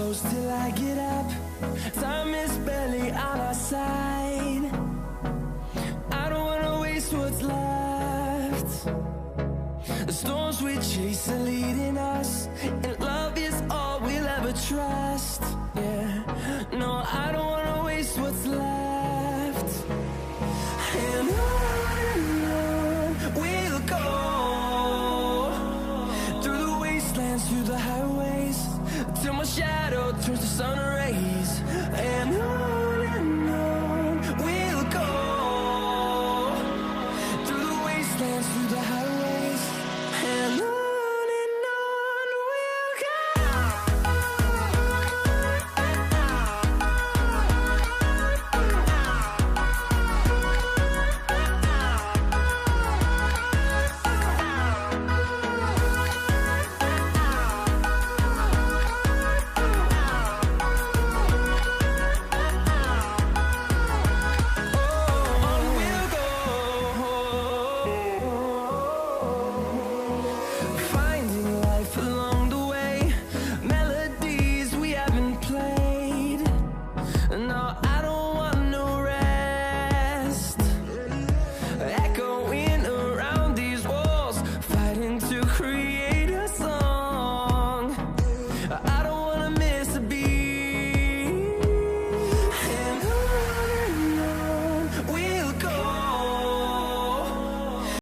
close till I get up. Time is barely on our side. I don't wanna waste what's left. The storms we chase are leading us, and love is all we'll ever trust.